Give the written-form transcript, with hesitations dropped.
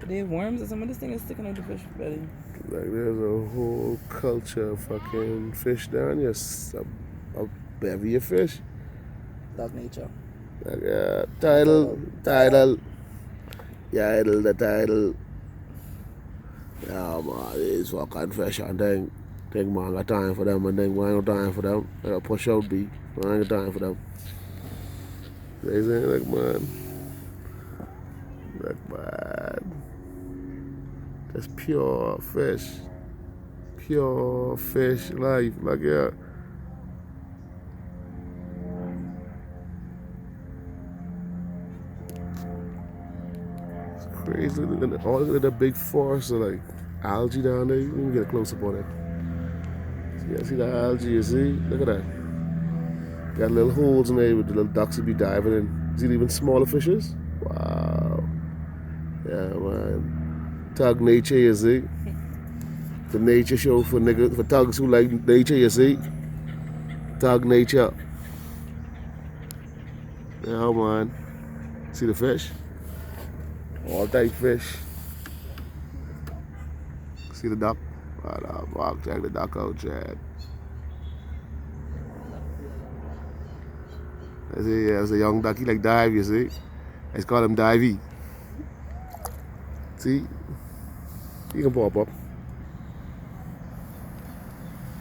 They have worms or some of this thing is sticking out the fish belly. Like there's a whole culture of fucking fish down here. A bevy of fish. Dog nature. Like tidal. Yeah, the tidal. Yeah, man, it's fucking fish and then think man got time for them and then when I got time for them, I got push out B. I ain't got time for them. They say like man. Like man. That's pure fish. Pure fish life. Like yeah. It's crazy. All of the big forests are like algae down there. Let me get a close up on it. See the algae, you see? Look at that. Got little holes in there where the little ducks would be diving in. See the even smaller fishes? Wow. Yeah, man. Tug nature, you see? The nature show for niggas, for thugs who like nature, you see? Tug nature. Yeah, man. See the fish? All type fish. See the duck? Fuck, check the duck out, Chad. I see, yeah, it's a young duck. He like dive, you see? It's called him Divey. See? He can pop up.